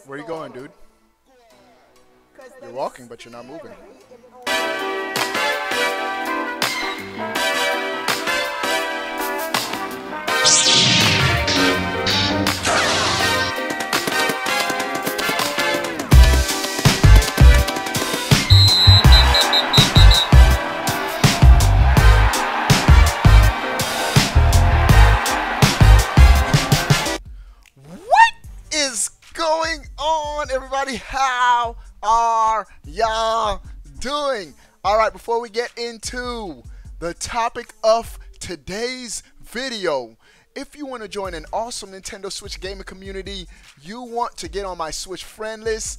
Where you going, dude? You're walking, but you're not moving. Everybody, how are y'all doing? All right, before we get into the topic of today's video, if you want to join an awesome Nintendo Switch gaming community, you want to get on my Switch friend list,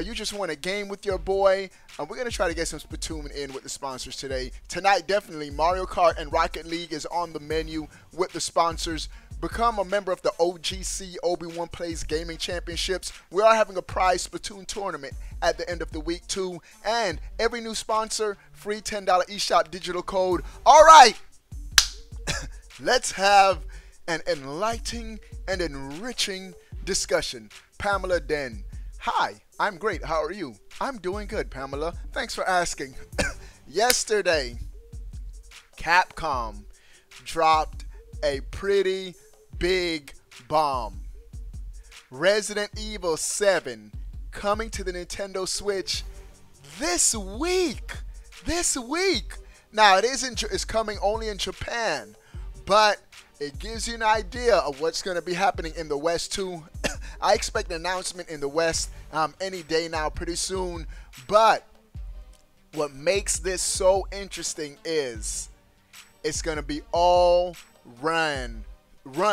you just want a game with your boy, we're going to try to get some Splatoon in with the sponsors today. Tonight, definitely, Mario Kart and Rocket League is on the menu with the sponsors. Become a member of the OGC Obi-Wan Plays Gaming Championships. We are having a prize Splatoon tournament at the end of the week too. And every new sponsor, free $10 eShop digital code. All right, let's have an enlightening and enriching discussion. Pamela Den. Hi, I'm great. How are you? I'm doing good, Pamela. Thanks for asking. Yesterday, Capcom dropped a pretty big bomb. Resident Evil 7 coming to the Nintendo Switch this week. Now it's coming only in Japan, but it gives you an idea of what's going to be happening in the West too. I expect an announcement in the West any day now, pretty soon. But what makes this so interesting is it's going to be all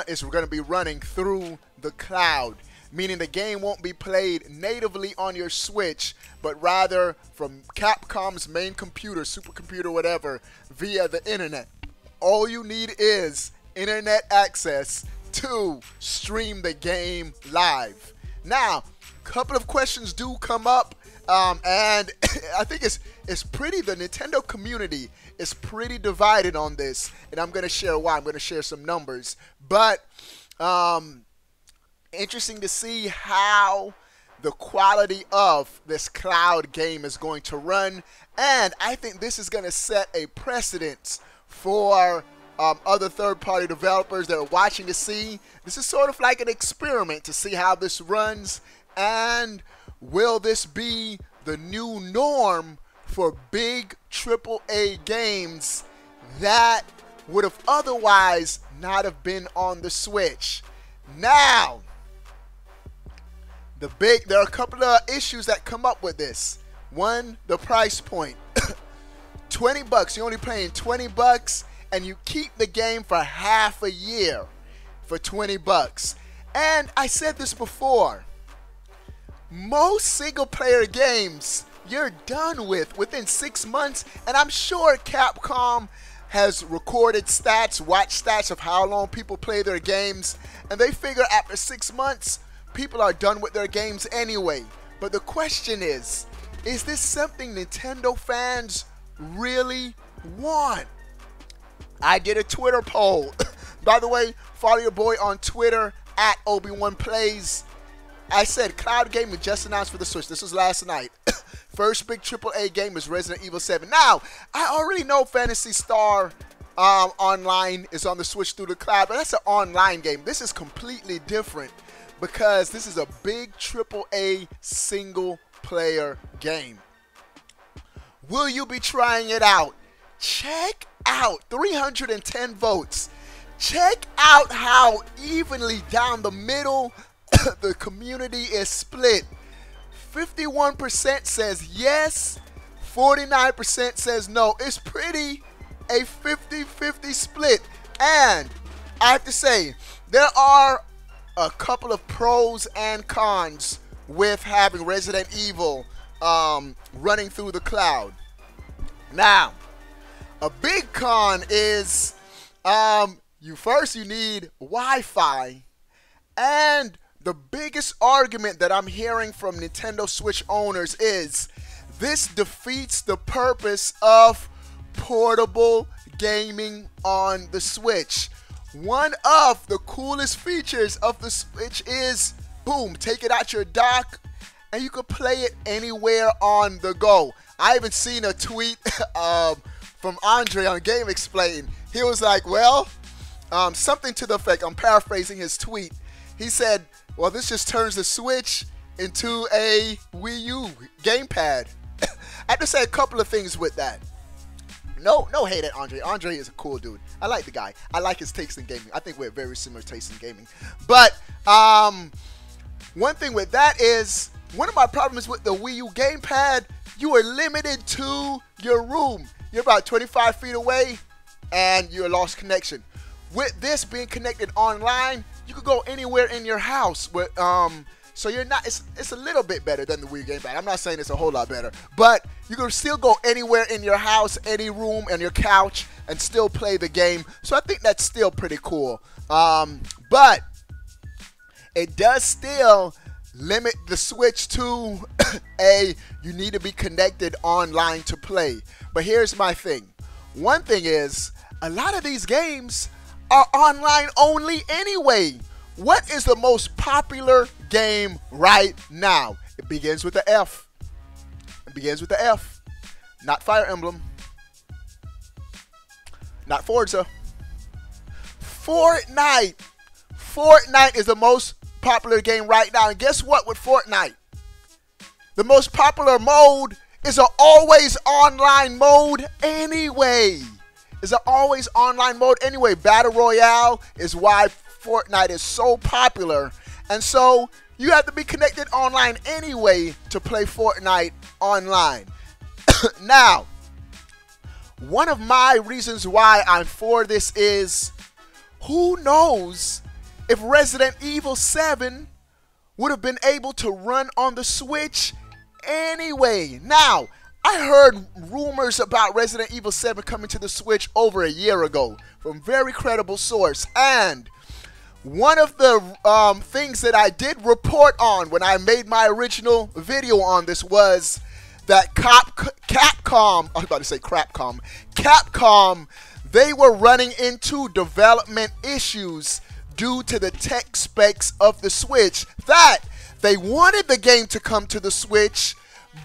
it's going to be running through the cloud, meaning the game won't be played natively on your Switch, but rather from Capcom's main computer, supercomputer, whatever, via the internet. All you need is internet access to stream the game live. Now, a couple of questions do come up, and I think it's pretty, the Nintendo community is pretty divided on this, and I'm going to share why. I'm going to share some numbers, but interesting to see how the quality of this cloud game is going to run, and I think this is going to set a precedent for other third-party developers that are watching to see. This is sort of like an experiment to see how this runs, and will this be the new norm for big AAA games that would have otherwise not have been on the Switch. Now, there are a couple of issues that come up with this. One, the price point. $20, you're only paying $20, and you keep the game for half a year for $20. And I said this before, most single-player games you're done within 6 months, and I'm sure Capcom has recorded stats, watch stats of how long people play their games, and they figure after 6 months, people are done with their games anyway. But the question is this something Nintendo fans really want? I did a Twitter poll. By the way, follow your boy on Twitter at Obi-Wan Plays. I said cloud gaming just announced for the Switch. This was last night. First big AAA game is Resident Evil 7. Now, I already know Phantasy Star Online is on the Switch through the cloud, but that's an online game. This is completely different because this is a big AAA single-player game. Will you be trying it out? Check out 310 votes. Check out how evenly down the middle the community is split. 51% says yes, 49% says no. It's pretty a 50-50 split. And I have to say, there are a couple of pros and cons with having Resident Evil running through the cloud. Now, a big con is you need Wi-Fi, and the biggest argument that I'm hearing from Nintendo Switch owners is this defeats the purpose of portable gaming on the Switch. One of the coolest features of the Switch is boom, take it out your dock, and you could play it anywhere on the go. I even seen a tweet from Andre on Game Explain. He was like, well, something to the effect, I'm paraphrasing his tweet. He said, well, this just turns the Switch into a Wii U gamepad. I have to say a couple of things with that. No hate at Andre. Andre is a cool dude. I like the guy. I like his taste in gaming. I think we have very similar tastes in gaming. But one thing with that is, one of my problems with the Wii U gamepad, you are limited to your room. You're about 25 feet away and you're lost connection. With this being connected online, you could go anywhere in your house. With, so you're not, it's a little bit better than the Wii gamepad. I'm not saying it's a whole lot better, but you can still go anywhere in your house, any room, and your couch, and still play the game. So I think that's still pretty cool. But it does still limit the Switch to you need to be connected online to play. But here's my thing. One thing is, a lot of these games are online only anyway. What is the most popular game right now? It begins with the F. It begins with the F. Not Fire Emblem. Not Forza. Fortnite. Fortnite is the most popular game right now. And guess what with Fortnite? The most popular mode is an always online mode anyway. It's an always online mode anyway. Battle Royale is why Fortnite is so popular. And so you have to be connected online anyway to play Fortnite online. Now, one of my reasons why I'm for this is, who knows if Resident Evil 7 would have been able to run on the Switch anyway. Now, I heard rumors about Resident Evil 7 coming to the Switch over a year ago from very credible source. And one of the things that I did report on when I made my original video on this was that Capcom, I was about to say Crapcom, Capcom, they were running into development issues due to the tech specs of the Switch, that they wanted the game to come to the Switch,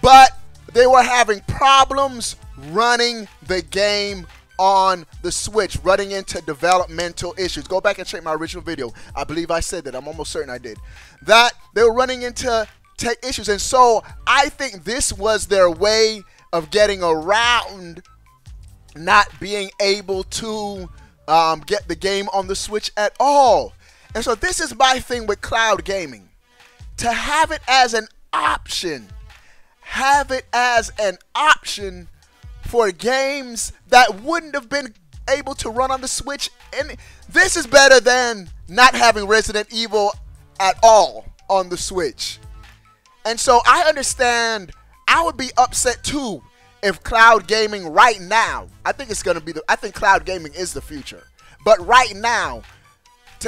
but they were having problems running the game on the Switch, running into developmental issues. Go back and check my original video. I believe I said that. I'm almost certain I did. That they were running into tech issues. And so I think this was their way of getting around not being able to get the game on the Switch at all. And so this is my thing with cloud gaming. To have it as an option. Have it as an option for games that wouldn't have been able to run on the Switch. And this is better than not having Resident Evil at all on the Switch. And so I understand, I would be upset too if cloud gaming right now, I think it's going to be I think cloud gaming is the future. But right now,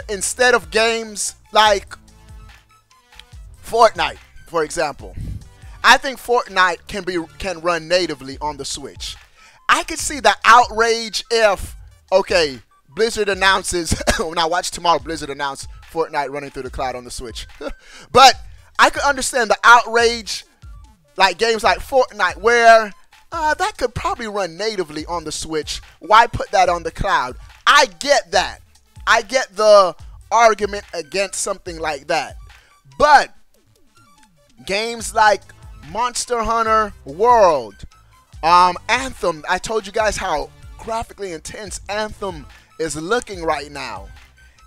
instead of games like Fortnite, for example, I think Fortnite can run natively on the Switch. I could see the outrage if, okay, Blizzard announces, when I watch tomorrow, Blizzard announce Fortnite running through the cloud on the Switch. But I could understand the outrage, like games like Fortnite, where that could probably run natively on the Switch. Why put that on the cloud? I get that. I get the argument against something like that. But games like Monster Hunter World, Anthem, I told you guys how graphically intense Anthem is looking right now.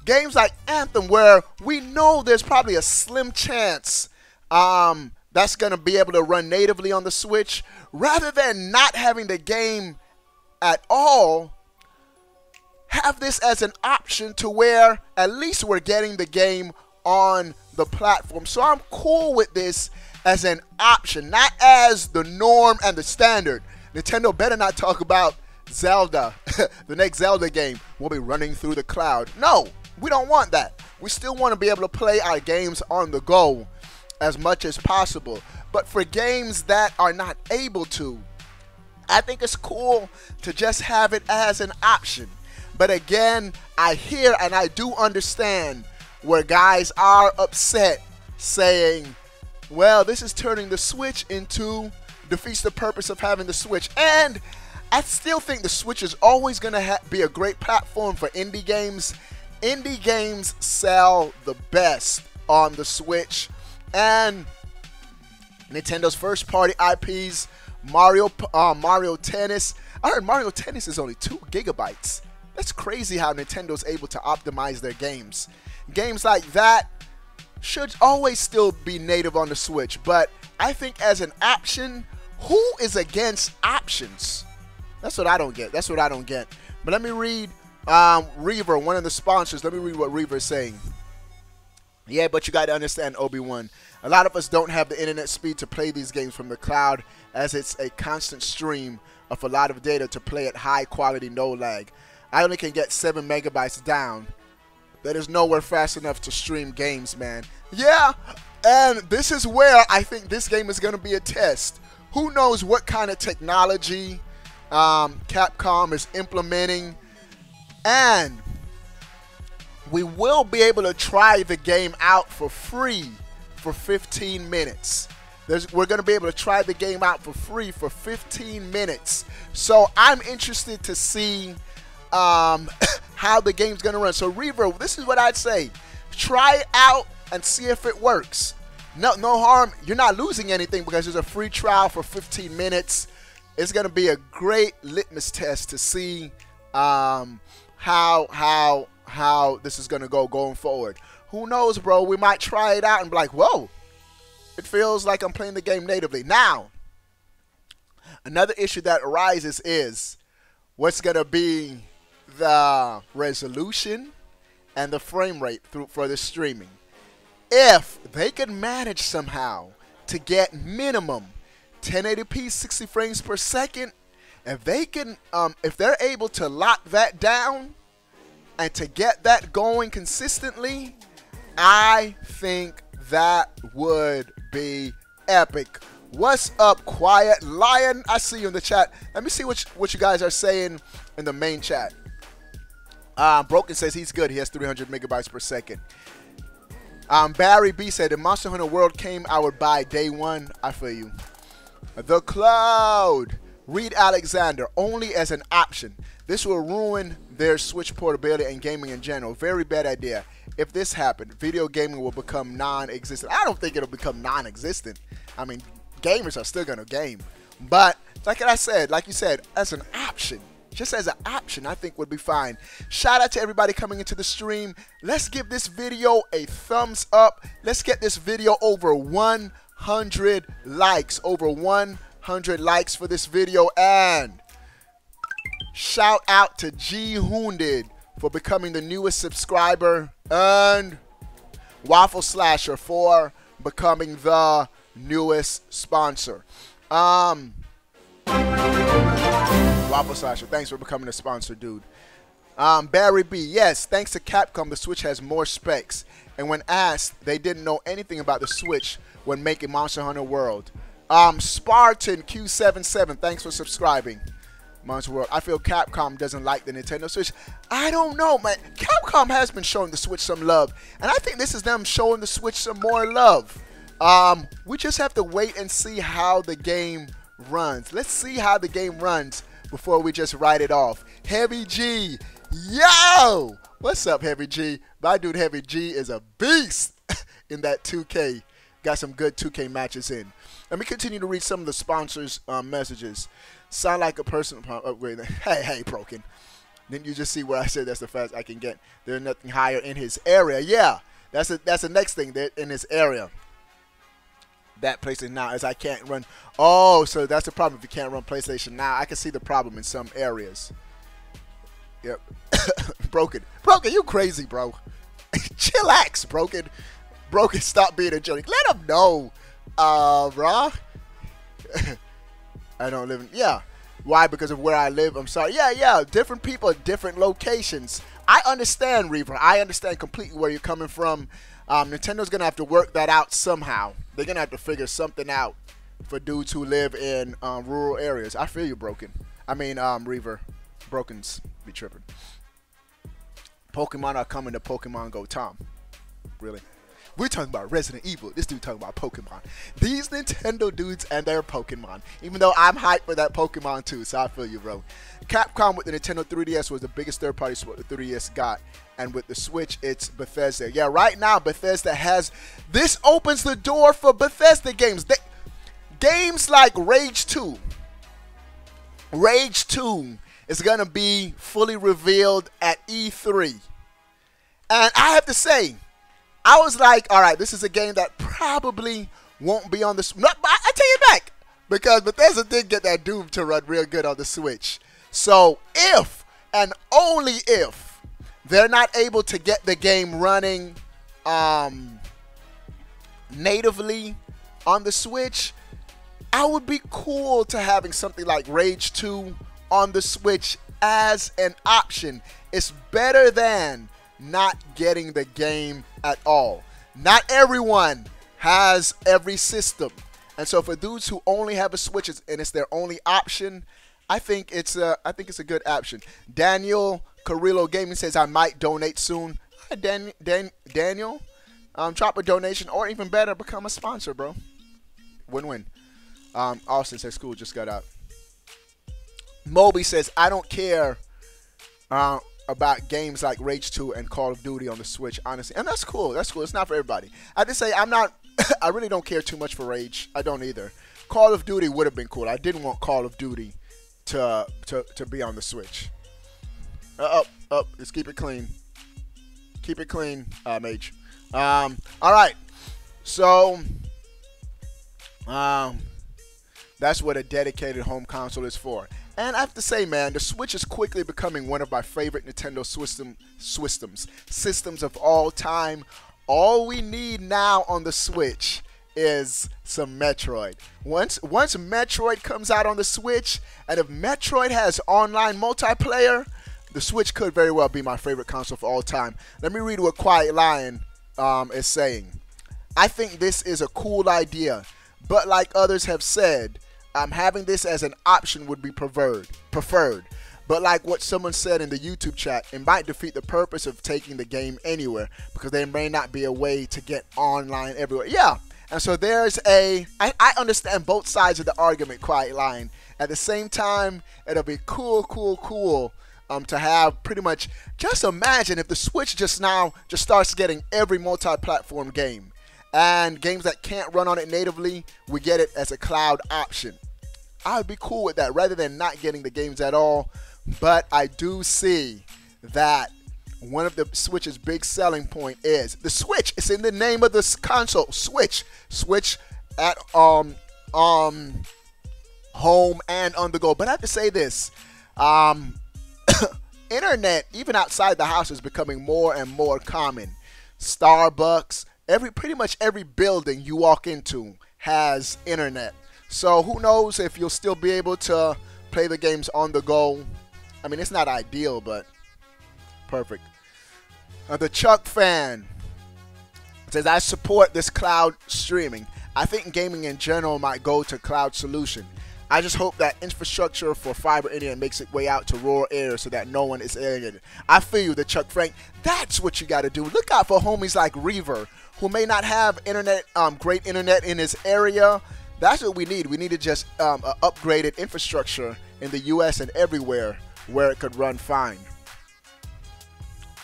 Games like Anthem, where we know there's probably a slim chance that's going to be able to run natively on the Switch, rather than not having the game at all, have this as an option to where at least we're getting the game on the platform. So I'm cool with this as an option, not as the norm and the standard. Nintendo better not talk about Zelda, the next Zelda game will be running through the cloud. No, we don't want that. We still want to be able to play our games on the go as much as possible. But for games that are not able to, I think it's cool to just have it as an option. But again, I hear and I do understand where guys are upset saying, well, this is turning the Switch into, defeats the purpose of having the Switch. And I still think the Switch is always going to be a great platform for indie games. Indie games sell the best on the Switch. And Nintendo's first party IPs, Mario Tennis. I heard Mario Tennis is only 2 gigabytes. That's crazy how Nintendo's able to optimize their games. Games like that should always still be native on the Switch, but I think as an option, who is against options? That's what I don't get. That's what I don't get. But let me read Reaver, one of the sponsors. Let me read what Reaver is saying. Yeah, but you got to understand, Obi-Wan. A lot of us don't have the internet speed to play these games from the cloud, as it's a constant stream of a lot of data to play at high quality, no lag. I only can get 7 megabytes down. That is nowhere fast enough to stream games, man. Yeah, and this is where I think this game is going to be a test. Who knows what kind of technology Capcom is implementing, and we will be able to try the game out for free for 15 minutes. We're going to be able to try the game out for free for 15 minutes. So I'm interested to see how the game's going to run. So Reaver, this is what I'd say. Try it out and see if it works. No harm. You're not losing anything because there's a free trial for 15 minutes. It's going to be a great litmus test to see how this is going to go going forward. Who knows, bro? We might try it out and be like, whoa, it feels like I'm playing the game natively. Now, another issue that arises is what's going to be the resolution and the frame rate for the streaming. If they can manage somehow to get minimum 1080p 60 frames per second, if they can if they're able to lock that down and to get that going consistently, I think that would be epic. What's up, Quiet Lion? I see you in the chat. Let me see what you guys are saying in the main chat. Broken says he's good. He has 300 megabytes per second. Barry B said, if Monster Hunter World came, I would buy day one. I feel you. The Cloud. Reed Alexander, only as an option. This will ruin their Switch portability and gaming in general. Very bad idea. If this happened, video gaming will become non-existent. I don't think it'll become non-existent. I mean, gamers are still going to game. But like you said, as an option, just as an option, I think would be fine. Shout out to everybody coming into the stream. Let's give this video a thumbs up. Let's get this video over 100 likes. Over 100 likes for this video. And shout out to G Hounded for becoming the newest subscriber. And Waffle Slasher for becoming the newest sponsor. Waffle Slasher, thanks for becoming a sponsor, dude. Barry B, yes, thanks to Capcom, the Switch has more specs. And when asked, they didn't know anything about the Switch when making Monster Hunter World. Spartan Q77, thanks for subscribing. Monster World. I feel Capcom doesn't like the Nintendo Switch. I don't know, man. Capcom has been showing the Switch some love, and I think this is them showing the Switch some more love. We just have to wait and see how the game runs. Let's see how the game runs before we just write it off. Heavy G, yo! What's up, Heavy G? My dude Heavy G is a beast in that 2K. Got some good 2K matches in. Let me continue to read some of the sponsors' messages. Sound like a person. Wait, hey, Broken. Didn't you just see where I said that's the fastest I can get? There's nothing higher in his area. Yeah, that's the next thing that in his area. That PlayStation Now is I can't run. Oh, so that's the problem if you can't run PlayStation Now. I can see the problem in some areas. Yep. Broken, you crazy, bro. Chillax, Broken. Broken, stop being a jerk. Let him know, bro. I don't live in, yeah. Why? Because of where I live. I'm sorry. Yeah. Different people at different locations. I understand, Reaver. I understand completely where you're coming from. Nintendo's going to have to work that out somehow. They're going to have to figure something out for dudes who live in rural areas. I feel you, Broken. I mean, Reaver. Broken's be tripping. Pokemon are coming to Pokemon Go, Tom. Really? We're talking about Resident Evil. This dude talking about Pokemon. These Nintendo dudes and their Pokemon. Even though I'm hyped for that Pokemon too, so I feel you, bro. Capcom with the Nintendo 3DS was the biggest third-party support the 3DS got. And with the Switch, it's Bethesda. Yeah, right now, Bethesda has... This opens the door for Bethesda games. Games like Rage 2. Rage 2 is going to be fully revealed at E3. And I have to say, I was like, all right, this is a game that probably won't be on the Switch. I take it back, because Bethesda did get that Doom to run real good on the Switch. So if, and only if, they're not able to get the game running natively on the Switch, I would be cool to having something like Rage 2 on the Switch as an option. It's better than not getting the game at all. Not everyone has every system, and so for dudes who only have a Switch and it's their only option, I think it's a good option. Daniel Carrillo Gaming says I might donate soon. Hi, Daniel, drop a donation, or even better, become a sponsor, bro. Win-win. Austin says school just got out. Moby says I don't care about games like Rage 2 and Call of Duty on the Switch, honestly. And that's cool. That's cool. It's not for everybody. I just say I'm not, I really don't care too much for Rage. I don't either. Call of Duty would have been cool. I didn't want Call of Duty to be on the Switch. Let's keep it clean. Keep it clean, Mage. All right. So, that's what a dedicated home console is for. And I have to say, man, the Switch is quickly becoming one of my favorite Nintendo systems of all time. All we need now on the Switch is some Metroid. Once Metroid comes out on the Switch, and if Metroid has online multiplayer, the Switch could very well be my favorite console for all time. Let me read what Quiet Lion is saying. I think this is a cool idea, but like others have said, having this as an option would be preferred. But like what someone said in the YouTube chat, it might defeat the purpose of taking the game anywhere, because there may not be a way to get online everywhere. Yeah, and so there's I understand both sides of the argument, Quiet Lion. At the same time, it'll be cool to have pretty much, just imagine if the Switch just starts getting every multi-platform game. And games that can't run on it natively, we get it as a cloud option. I would be cool with that rather than not getting the games at all. But I do see that one of the Switch's big selling point is the Switch. It's in the name of this console, Switch. Switch at home and on the go. But I have to say this, internet, even outside the house, is becoming more and more common. Starbucks, pretty much every building you walk into has internet. So who knows if you'll still be able to play the games on the go. I mean, it's not ideal, but perfect. The Chuck fan says, I support this cloud streaming. I think gaming in general might go to cloud solution. I just hope that infrastructure for fiber internet makes its way out to rural areas so that no one is alienated. I feel you, the Chuck Frank. That's what you got to do. Look out for homies like Reaver, who may not have internet, great internet in his area. That's what we need. We need to just upgraded infrastructure in the U.S. and everywhere where it could run fine.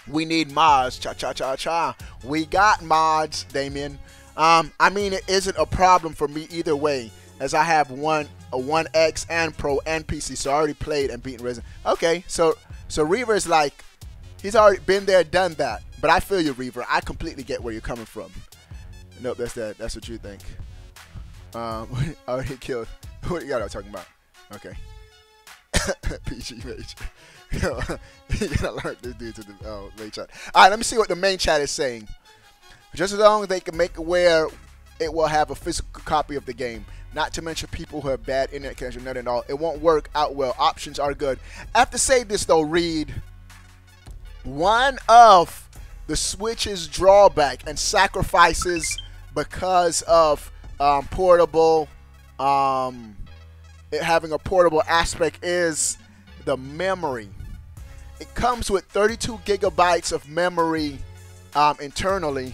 We need mods. Cha-cha-cha-cha. We got mods, Damien. I mean, it isn't a problem for me either way, as I have a 1X and Pro and PC, so I already played and beaten Resident. Okay, so Reaver is like, he's already been there, done that. But I feel you, Reaver. I completely get where you're coming from. Nope, that's that. That's what you think. Oh, he killed. What you got talking about? Okay. PG Mage. You gotta learn this dude to the main chat. Alright, let me see what the main chat is saying. Just as long as they can make it where it will have a physical copy of the game. Not to mention people who have bad internet connection, nothing at all. It won't work out well. Options are good. I have to say this though, Reed. One of the Switch's drawback and sacrifices because of portable, it having a portable aspect is the memory. It comes with 32 gigabytes of memory internally,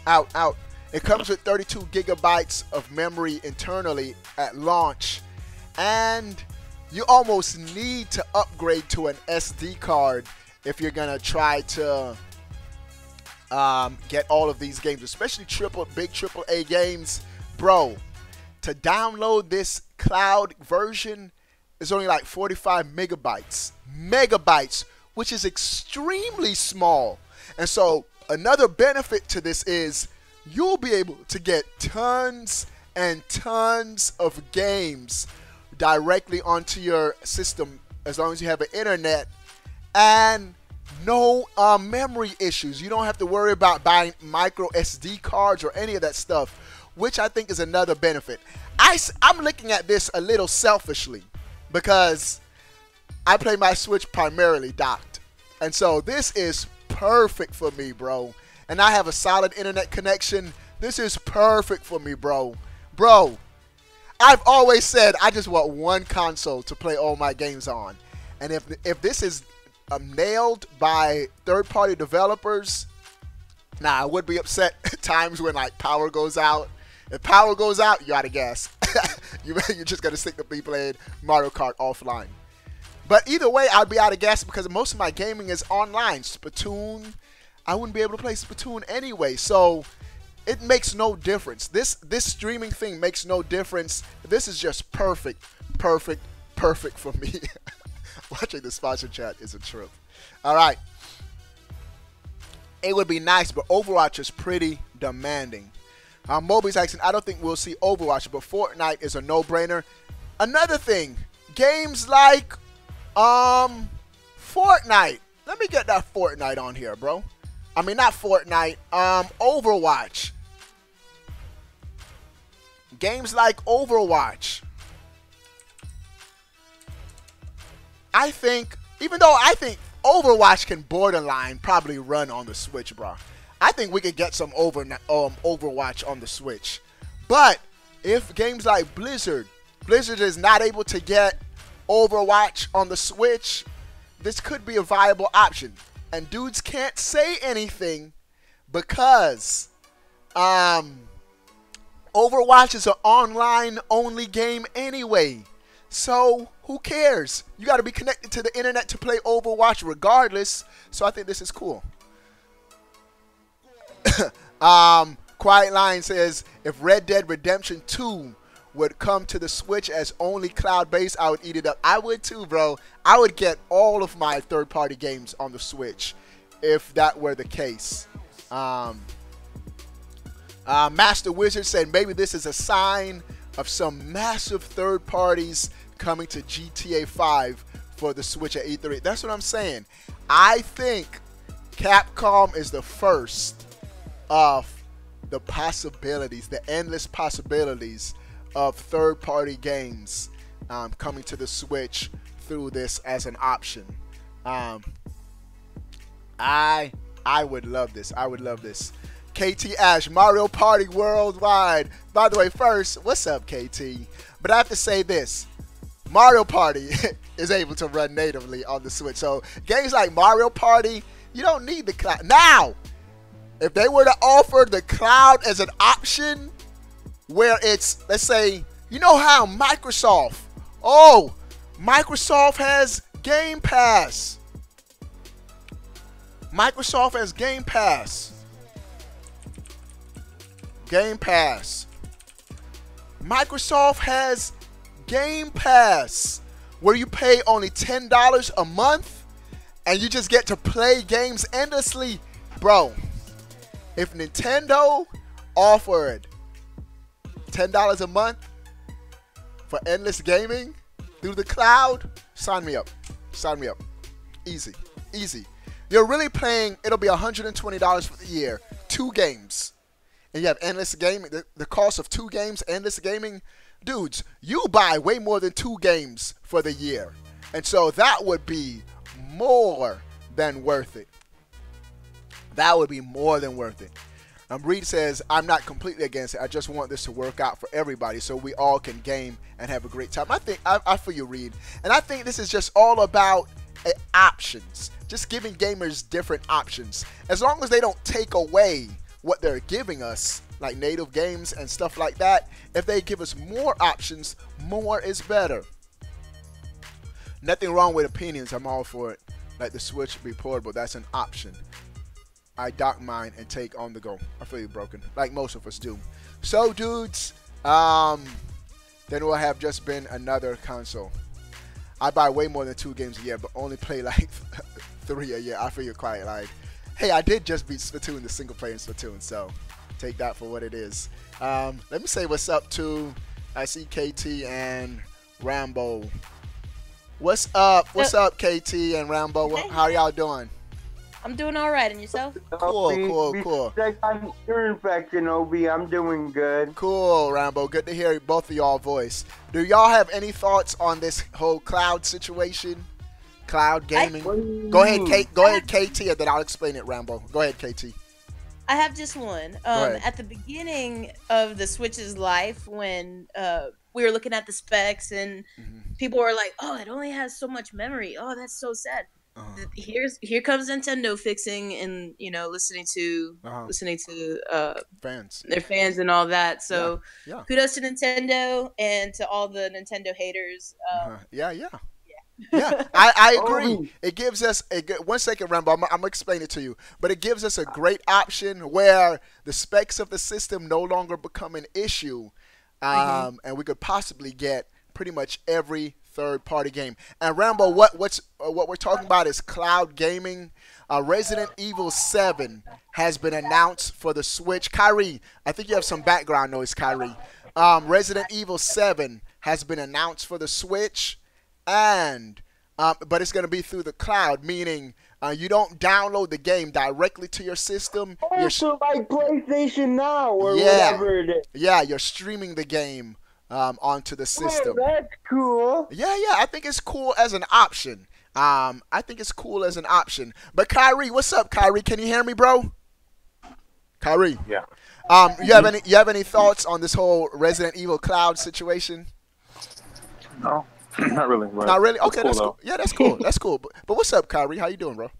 Out. It comes with 32 gigabytes of memory internally at launch, and you almost need to upgrade to an SD card if you're gonna try to get all of these games, especially big AAA games, bro. To download this cloud version is only like 45 megabytes, which is extremely small. And so another benefit to this is you'll be able to get tons and tons of games directly onto your system as long as you have an internet, and no memory issues. You don't have to worry about buying micro SD cards or any of that stuff, which I think is another benefit. I'm looking at this a little selfishly because I play my Switch primarily docked, and so this is perfect for me, bro. And I have a solid internet connection. This is perfect for me, bro. Bro, I've always said I just want one console to play all my games on. And if this is nailed by third-party developers, now I would be upset at times when like power goes out. If power goes out, you're out of gas. You're just going to stick to be playing Mario Kart offline. But either way, I'd be out of gas because most of my gaming is online. Splatoon, I wouldn't be able to play Splatoon anyway, so it makes no difference. This streaming thing makes no difference. This is just perfect for me. Watching the sponsor chat is a trip. All right. It would be nice, but Overwatch is pretty demanding. Moby's asking, I don't think we'll see Overwatch, but Fortnite is a no-brainer. Another thing, games like Fortnite. Let me get that Fortnite on here, bro. I mean, not Fortnite, Overwatch. Games like Overwatch. I think, even though I think Overwatch can borderline probably run on the Switch, bro. I think we could get some Overwatch on the Switch. But if games like Blizzard is not able to get Overwatch on the Switch, this could be a viable option. And dudes can't say anything because Overwatch is an online-only game anyway. So who cares? You got to be connected to the internet to play Overwatch regardless. So I think this is cool. Quiet Line says, if Red Dead Redemption 2 would come to the Switch as only cloud-based, I would eat it up. I would too, bro. I would get all of my third-party games on the Switch if that were the case. Master Wizard said maybe this is a sign of some massive third parties coming to GTA 5 for the Switch at E3. That's what I'm saying. I think Capcom is the first of the possibilities, the endless possibilities of third-party games coming to the Switch through this as an option. I would love this. I would love this. KT Ash, Mario Party Worldwide. By the way, first, what's up, KT? But I have to say this. Mario Party is able to run natively on the Switch. So games like Mario Party, you don't need the cloud. Now, if they were to offer the cloud as an option where it's, let's say, you know how Microsoft has Game Pass. Microsoft has Game Pass. Game Pass. Microsoft has Game Pass where you pay only $10 a month and you just get to play games endlessly. Bro, if Nintendo offered $10 a month for endless gaming through the cloud, sign me up. Sign me up. Easy. Easy. You're really paying, it'll be $120 for the year. 2 games. And you have endless gaming. The cost of 2 games, endless gaming. Dudes, you buy way more than 2 games for the year. And so that would be more than worth it. That would be more than worth it. Reed says, I'm not completely against it. I just want this to work out for everybody so we all can game and have a great time. I think, I feel you, Reed. And I think this is just all about options. Just giving gamers different options. As long as they don't take away what they're giving us, like native games and stuff like that, if they give us more options, more is better. Nothing wrong with opinions. I'm all for it. Like the Switch be portable, that's an option. I dock mine and take on the go. I feel you broken, like most of us do. So, dudes, then will have just been another console. I buy way more than 2 games a year, but only play like 3 a year. I feel you're quite like, hey, I did just beat Splatoon, the single player in Splatoon, so take that for what it is. Let me say what's up to, I see KT and Rambo. What's up? What's up, KT and Rambo? How y'all doing? I'm doing all right, and yourself? Cool. I'm ear infection, Obi. I'm doing good. Cool, Rambo. Good to hear both of y'all voice. Do y'all have any thoughts on this whole cloud situation? Cloud gaming? Go ahead, KT, and then I'll explain it, Rambo. Go ahead, KT. I have just one. At the beginning of the Switch's life, when we were looking at the specs and people were like, "Oh, it only has so much memory. Oh, that's so sad." Here comes Nintendo fixing and listening to fans, their fans and all that. So yeah. Kudos to Nintendo and to all the Nintendo haters. Yeah, I agree. It gives us 1 second, Rambo. I'm gonna explain it to you, but it gives us a great option where the specs of the system no longer become an issue, and we could possibly get pretty much every third-party game. And Rambo, what we're talking about is cloud gaming. Resident Evil 7 has been announced for the Switch. Kyrie, I think you have some background noise, Kyrie. Resident Evil 7 has been announced for the Switch, and but it's going to be through the cloud, meaning you don't download the game directly to your system. So like PlayStation Now or whatever it is. Yeah, you're streaming the game onto the system. Oh, that's cool. Yeah, I think it's cool as an option. But Kyrie, what's up, Kyrie? Can you hear me, bro? Kyrie. Yeah. You have any thoughts on this whole Resident Evil cloud situation? No, not really. Not really. Okay, cool, that's cool. Yeah, that's cool. That's cool. But what's up, Kyrie? How you doing, bro?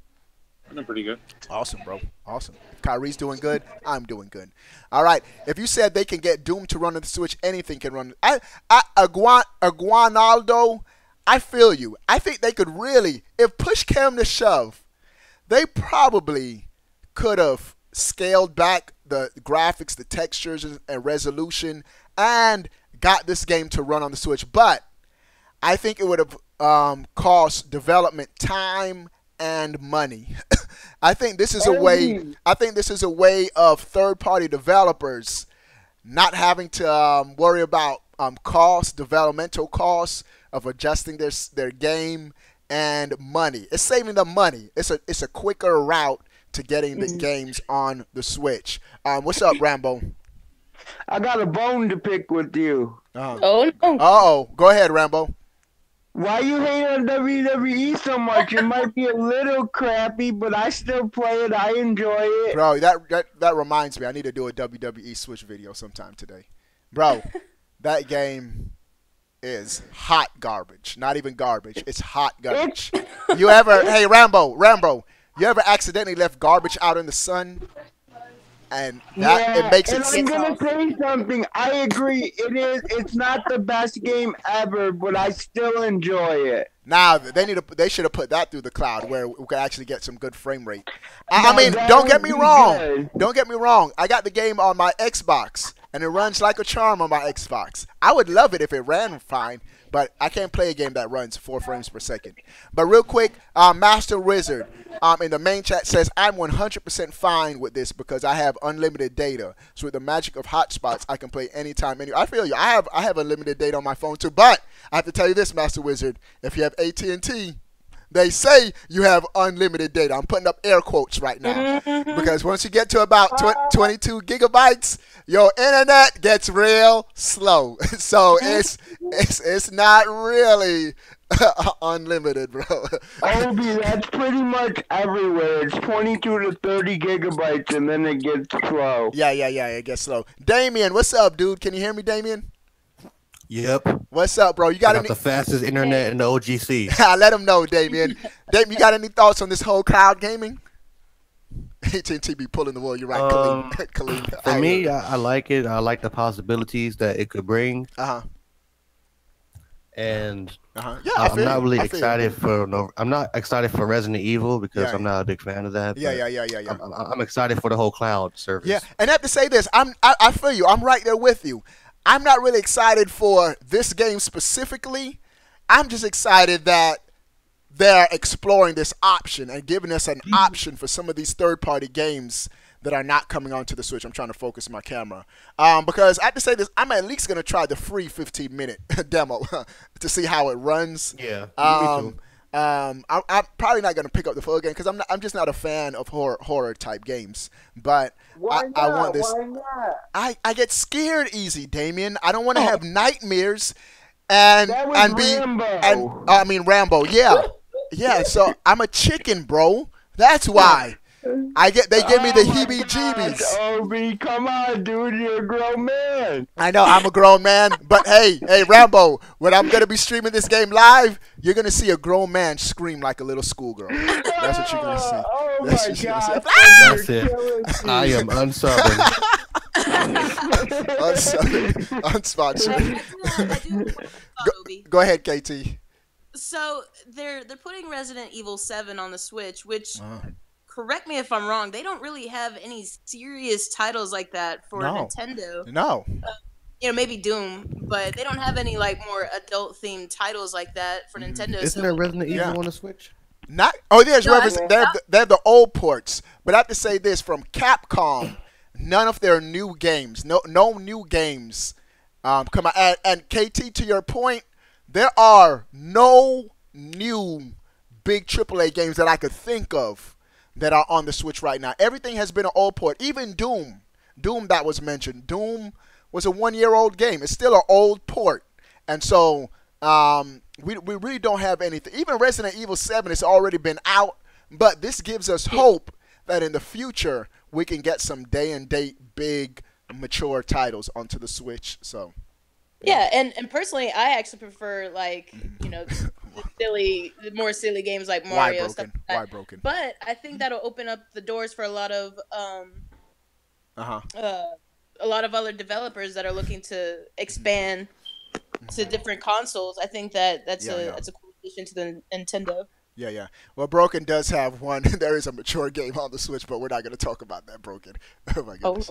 I'm doing pretty good. Awesome, bro. Awesome. If Kyrie's doing good, I'm doing good. All right. If you said they can get Doom to run on the Switch, anything can run. Aguinaldo, I feel you. I think they could really, if push came to shove, they probably could have scaled back the graphics, the textures, and resolution, and got this game to run on the Switch. But I think it would have cost development time and money. I think this is a way. I think this is a way of third-party developers not having to worry about developmental costs of adjusting their game and money. It's saving them money. It's a quicker route to getting the games on the Switch. What's up, Rambo? I got a bone to pick with you. Oh no. Uh-oh. Go ahead, Rambo. Why you hate on WWE so much? It might be a little crappy, but I still play it. I enjoy it. Bro, that reminds me. I need to do a WWE Switch video sometime today. Bro, that game is hot garbage. Not even garbage. It's hot garbage. Hey, Rambo, you ever accidentally left garbage out in the sun? And it makes it sick. I'm gonna say something. I agree. It's not the best game ever, but I still enjoy it. Now they should have put that through the cloud where we could actually get some good frame rate. I mean, don't get me wrong. Good. Don't get me wrong. I got the game on my Xbox, and it runs like a charm on my Xbox. I would love it if it ran fine, but I can't play a game that runs 4 frames per second. But real quick, Master Wizard in the main chat says, I'm 100% fine with this because I have unlimited data. So with the magic of hotspots, I can play anytime, anywhere. I feel you. I have unlimited data on my phone too. But I have to tell you this, Master Wizard. If you have AT&T, they say you have unlimited data. I'm putting up air quotes right now. Because once you get to about 22 gigabytes, your internet gets real slow. So it's not really unlimited, bro. Obi, that's pretty much everywhere. It's 22 to 30 gigabytes, and then it gets slow. Yeah, it gets slow. Damien, what's up, dude? Can you hear me, Damien? Yep. What's up, bro? You got the fastest internet in the OGC. Let him know, Damien. Damien, you got any thoughts on this whole cloud gaming? AT&T be pulling the wool. You're right, Khalid. Khalid. For me, I like it. I like the possibilities that it could bring. And Yeah, I'm not really excited for I'm not excited for Resident Evil because I'm not a big fan of that. Yeah. I'm excited for the whole cloud service. Yeah, and I have to say this. I feel you. I'm right there with you. I'm not really excited for this game specifically. I'm just excited that they're exploring this option and giving us an option for some of these third-party games that are not coming onto the Switch. I'm trying to focus my camera. Because I have to say this, I'm at least going to try the free 15-minute demo to see how it runs. Yeah, me too. I'm probably not going to pick up the full game because I'm just not a fan of horror type games. But I want this. Why not? I get scared easy, Damien. I don't want to have nightmares and be Rambo. and I mean Rambo. Yeah. So I'm a chicken, bro. That's why. They give me the heebie-jeebies. Obi, come on, dude, you're a grown man. I know, I'm a grown man, but hey, Rambo, when I'm going to be streaming this game live, you're going to see a grown man scream like a little schoolgirl. That's what you're going to see. Oh That's my what you're God. gonna see. That's it. I am unsubbing. Unsponsored. I do have one thought, Obi. Go ahead, KT. So they're putting Resident Evil 7 on the Switch, which correct me if I'm wrong, they don't really have any serious titles like that for Nintendo. No. Maybe Doom, but they don't have any like more adult themed titles like that for Nintendo. Isn't there Resident Evil on the Switch? There's they're the old ports. But I have to say this, from Capcom, none of their new games, no new games come out. And KT, to your point, there are no new big AAA games that I could think of that are on the Switch right now. Everything has been an old port. Even Doom that was mentioned. Doom was a 1-year-old game. It's still an old port. And so we really don't have anything. Even Resident Evil 7 has already been out. But this gives us hope that in the future we can get some day-and-date big mature titles onto the Switch. So yeah, and personally, I actually prefer more silly games like Mario. Stuff like that. Why broken? But I think that'll open up the doors for a lot of other developers that are looking to expand to different consoles. I think that's a cool addition to the Nintendo. Yeah. Well, Broken does have one. There is a mature game on the Switch, but we're not going to talk about that, Broken. Oh my goodness.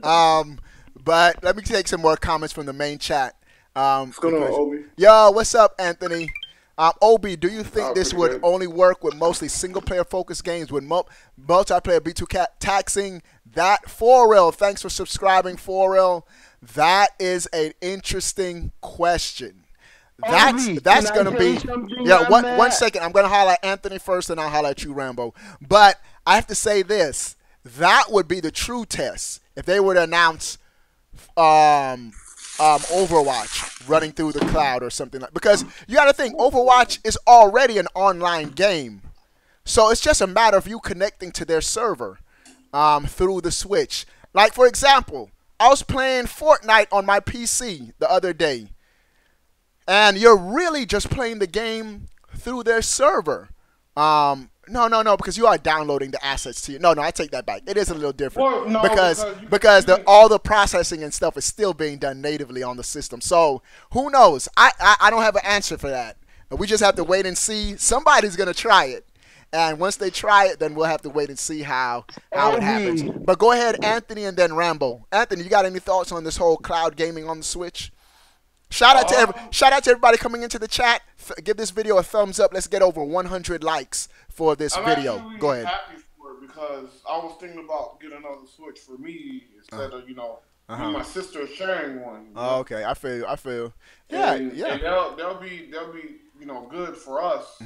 Oh, Lord. But let me take some more comments from the main chat. What's going on, Obi? Yo, what's up, Anthony? Obi, do you think this would only work with mostly single-player focused games? Would multiplayer be too taxing? That 4L, thanks for subscribing, 4L. That is an interesting question. That's going to be... Yeah, one second. I'm going to highlight Anthony first, and I'll highlight you, Rambo. But I have to say this. That would be the true test if they were to announce Overwatch running through the cloud or something like. Because you got to think, Overwatch is already an online game, so it's just a matter of you connecting to their server through the Switch. Like, for example, I was playing Fortnite on my PC the other day, and you're really just playing the game through their server. No, because you are downloading the assets to you. No, I take that back. It is a little different. Well, because all the processing and stuff is still being done natively on the system. So who knows? I don't have an answer for that. We just have to wait and see. Somebody's gonna try it, and once they try it, then we'll have to wait and see how it happens. But go ahead, Anthony, and then Rambo. Anthony, you got any thoughts on this whole cloud gaming on the Switch? Shout out to everybody coming into the chat. Give this video a thumbs up. Let's get over 100 likes for this video. Go ahead. I'm happy for it because I was thinking about getting another Switch for me instead of me and my sister sharing one. Oh, okay. I feel. Yeah. And they'll be good for us.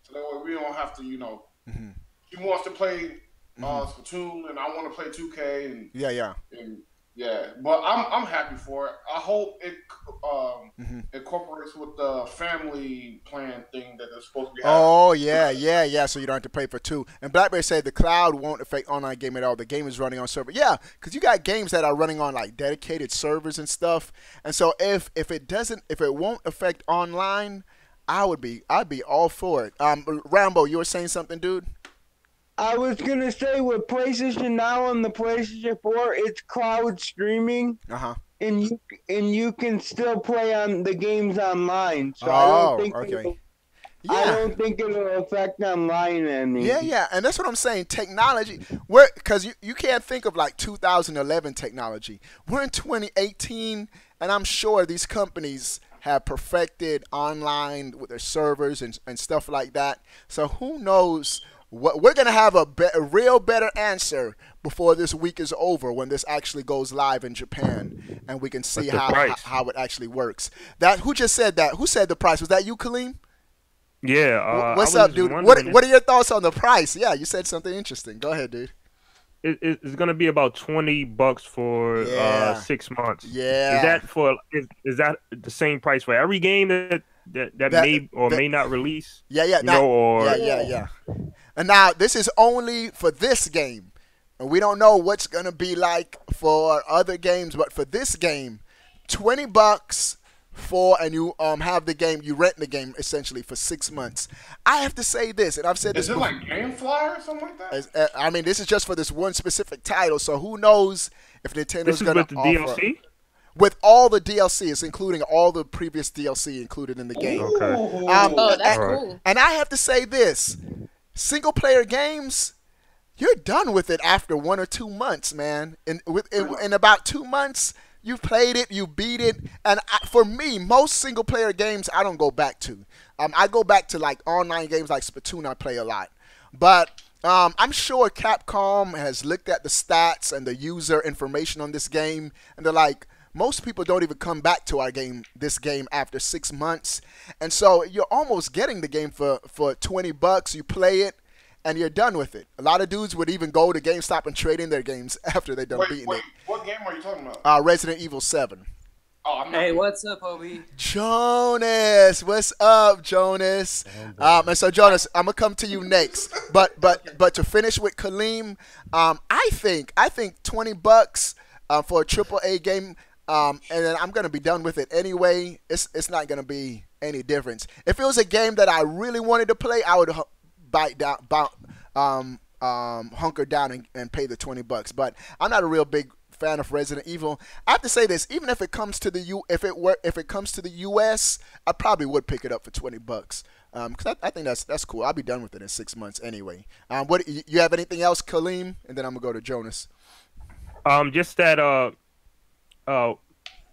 So that way we don't have to She wants to play Splatoon and I want to play 2K and yeah, but I'm happy for it. I hope it incorporates with the family plan thing that they're supposed to be having. Oh, yeah. So you don't have to pay for two. And BlackBerry said the cloud won't affect online gaming at all. The game is running on server. Yeah, because you got games that are running on like dedicated servers and stuff. And so if it won't affect online, I'd be all for it. Rambo, you were saying something, dude? I was gonna say with PlayStation Now and the PlayStation 4, it's cloud streaming. And you can still play on the games online. So I don't think I don't think it'll affect online any. Yeah, and that's what I'm saying. Technology, because you can't think of like 2011 technology. We're in 2018, and I'm sure these companies have perfected online with their servers and stuff like that. So who knows? We're gonna have a real better answer before this week is over, when this actually goes live in Japan, and we can see how it actually works. Who just said that? Who said the price? Was that you, Kaleem? Yeah. What's up, dude? What are your thoughts on the price? Yeah, you said something interesting. Go ahead, dude. It's gonna be about $20 for 6 months. Yeah. Is that the same price for every game that may or may not release? Yeah. Yeah. And now this is only for this game, and we don't know what's gonna be like for other games. But for this game, $20 and you have the game, you rent the game essentially for 6 months. I have to say this, and I've said this. Is it like GameFly or something like that? I mean, this is just for this one specific title, so who knows if Nintendo's gonna offer. This is with the DLC? With all the DLC, it's including all the previous DLC included in the game. Okay. That's cool. And I have to say this. Single-player games, you're done with it after 1 or 2 months, man. In about 2 months, you've played it, you beat it. And for me, most single-player games I don't go back to. I go back to like online games like Splatoon. I play a lot. But I'm sure Capcom has looked at the stats and the user information on this game, and they're like, most people don't even come back to this game after 6 months. And so you're almost getting the game for $20. You play it, and you're done with it. A lot of dudes would even go to GameStop and trade in their games after they're done beating it. What game are you talking about? Resident Evil 7. Hey, what's up, Obi? Jonas, what's up, Jonas? And so, Jonas, I'm gonna come to you next. But to finish with Kaleem, I think $20 for a AAA game. And then I'm gonna be done with it anyway. It's not gonna be any difference. If it was a game that I really wanted to play, I would hunker down and pay the $20. But I'm not a real big fan of Resident Evil. I have to say this: even if it comes to the US, I probably would pick it up for $20. Because I think that's cool. I'll be done with it in 6 months anyway. What you have anything else, Kaleem? And then I'm gonna go to Jonas. Just that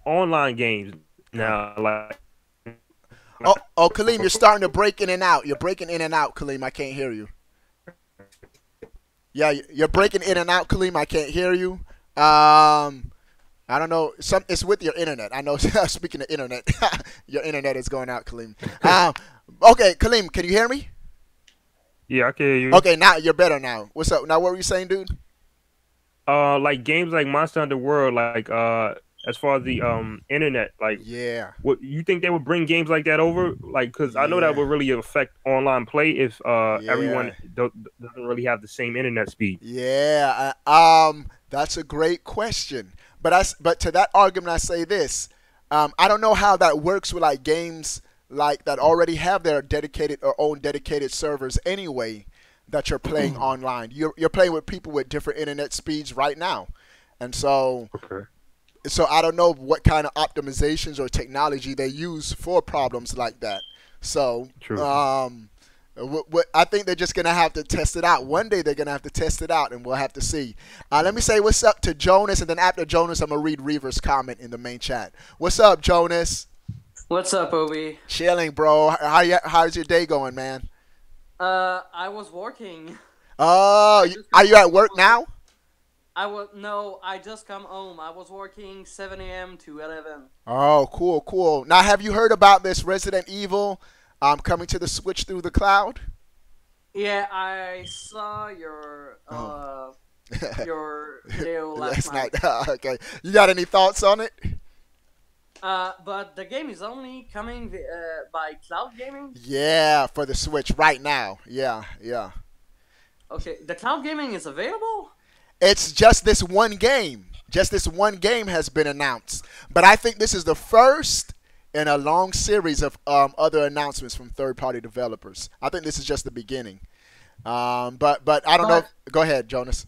online games now, like. Oh, Kaleem, you're starting to break in and out. You're breaking in and out, Kaleem. I can't hear you. Yeah, you're breaking in and out, Kaleem. I can't hear you. I don't know. It's with your internet. I know. Speaking of internet, your internet is going out, Kaleem. Okay, Kaleem, can you hear me? Yeah, I can hear you. Okay, now you're better now. What's up? Now, what were you saying, dude? Like games like Monster Hunter World, like as far as the internet, like what you think they would bring games like that over? Like, because I know that would really affect online play if everyone doesn't really have the same internet speed. Yeah, that's a great question. But to that argument, I say this: I don't know how that works with like games like that already have their own dedicated servers anyway that you're playing online. You're playing with people with different internet speeds right now, and so. Okay. So I don't know what kind of optimizations or technology they use for problems like that. So I think they're just gonna have to test it out. One day they're gonna have to test it out, and we'll have to see. Let me say what's up to Jonas, and then after Jonas, I'm gonna read Reaver's comment in the main chat. What's up, Jonas? What's up, Obi? Chilling, bro. How's your day going, man? I was working. Oh, are you at work now? I just come home. I was working 7 a.m. to 11. Oh, cool. Now, have you heard about this Resident Evil coming to the Switch through the cloud? Yeah, I saw your video last night. Okay. You got any thoughts on it? But the game is only coming by cloud gaming? Yeah, for the Switch right now. Yeah. Okay, the cloud gaming is available? It's just this one game. Just this one game has been announced. But I think this is the first in a long series of other announcements from third-party developers. I think this is just the beginning. But I don't know. Go ahead, Jonas.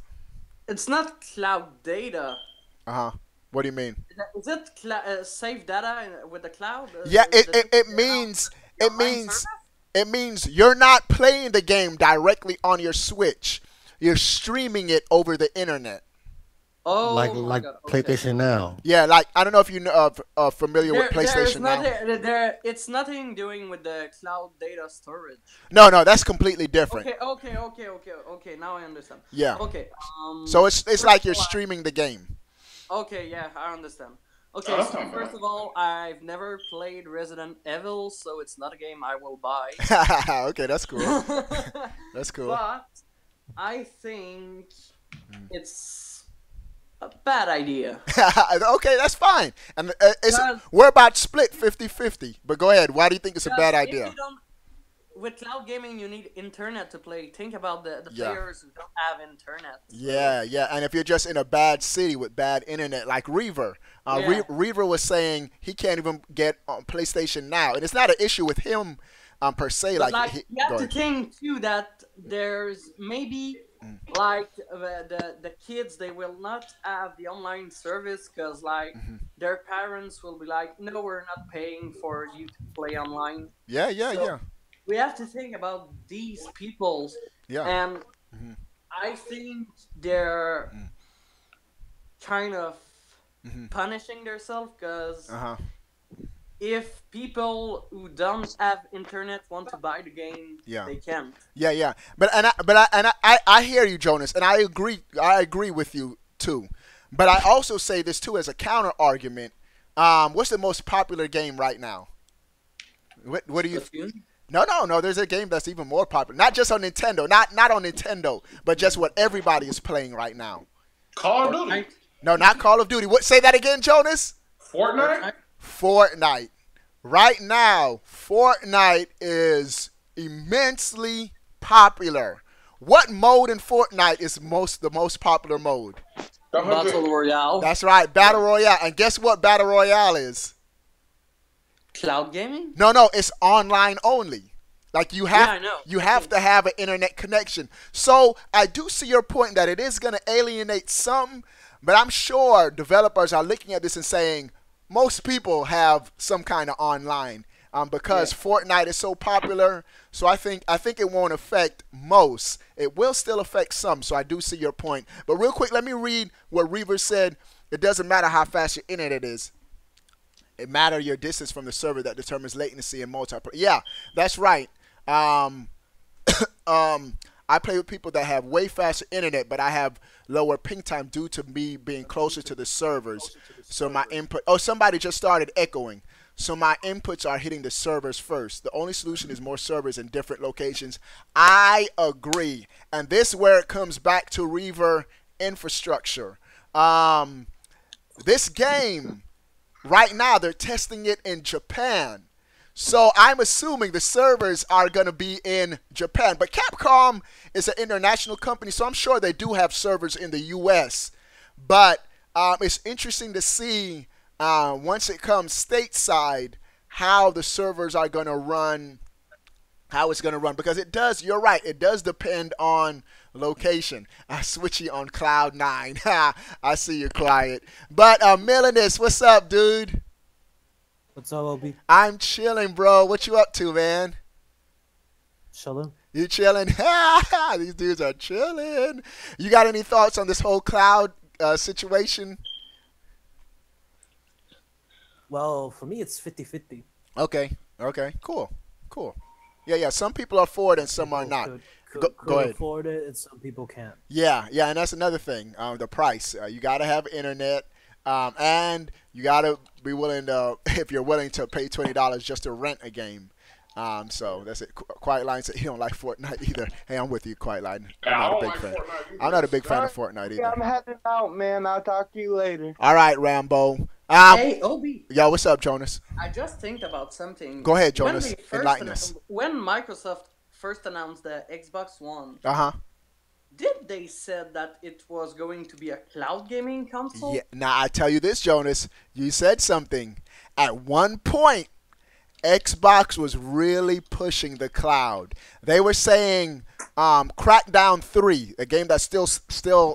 It's not cloud data. What do you mean? Is it save data with the cloud? Yeah, it means you're not playing the game directly on your Switch. You're streaming it over the internet. Oh, like PlayStation Now. Yeah, like I don't know if you are familiar with PlayStation Now. It's nothing doing with the cloud data storage. No, that's completely different. Okay. Now I understand. Yeah. Okay. So it's like you're streaming the game. Okay, yeah, I understand. Okay, so first of all, I've never played Resident Evil, so it's not a game I will buy. Okay, that's cool. That's cool. But I think it's a bad idea. Okay, that's fine. And we're about split 50-50. But go ahead. Why do you think it's a bad idea? With cloud gaming, you need internet to play. Think about the players who don't have internet. So. Yeah. And if you're just in a bad city with bad internet, like Reaver. Reaver was saying he can't even get on PlayStation Now. And it's not an issue with him per se. But you have to think, too, that there's maybe... Like the kids, they will not have the online service because their parents will be like, no, we're not paying for you to play online. Yeah. We have to think about these people. Yeah. And I think they're kind of punishing themselves because if people who don't have internet want to buy the game, they can't. Yeah. But I hear you, Jonas, and I agree with you too. But I also say this too as a counter argument. What's the most popular game right now? What do you? No. There's a game that's even more popular. Not just on Nintendo. Not on Nintendo, but just what everybody is playing right now. Call of Duty. No, not Call of Duty. What? Say that again, Jonas. Fortnite. Right now, Fortnite is immensely popular. What mode in Fortnite is the most popular mode? Battle Royale. That's right, Battle Royale. And guess what Battle Royale is? Cloud gaming? No, it's online only. Like you have to have an internet connection. So I do see your point that it is going to alienate some, but I'm sure developers are looking at this and saying most people have some kind of online because Fortnite is so popular. So I think it won't affect most. It will still affect some. So I do see your point. But real quick, let me read what Reaver said. It doesn't matter how fast your internet is. It matters your distance from the server that determines latency and multiplayer. Yeah, that's right. I play with people that have way faster internet, but I have lower ping time due to me being closer to the servers. So my input. Oh, somebody just started echoing. So my inputs are hitting the servers first. The only solution is more servers in different locations. I agree, and this is where it comes back to Reaver infrastructure. This game. Right now, they're testing it in Japan. So I'm assuming the servers are going to be in Japan. But Capcom is an international company, so I'm sure they do have servers in the U.S. But it's interesting to see, once it comes stateside, how the servers are going to run, how it's going to run. Because it does, you're right, it does depend on location. Switchy on Cloud 9. I see you quiet. But Milanus, what's up, dude? What's up, Obi? I'm chilling, bro. What you up to, man? Chilling. You chilling? These dudes are chilling. You got any thoughts on this whole cloud situation? Well, for me, it's 50-50. Okay. Cool. Yeah. Some people are for it and some are not. Go ahead. Afford it, and some people can't. Yeah, and that's another thing. The price. You got to have internet, and you got to be willing to, if you're willing to pay $20 just to rent a game. So that's it. Quiet Line said he don't like Fortnite either. Hey, I'm with you, Quiet Line. I'm not a big fan of Fortnite either. I'm heading out, man. I'll talk to you later. All right, Rambo. Hey, Obi. Yo, what's up, Jonas? I just think about something. Go ahead, Jonas. Enlighten us. When Microsoft first announced the Xbox One, did they said that it was going to be a cloud gaming console? Yeah. Now I tell you this, Jonas. You said something. At one point, Xbox was really pushing the cloud. They were saying Crackdown 3, a game that still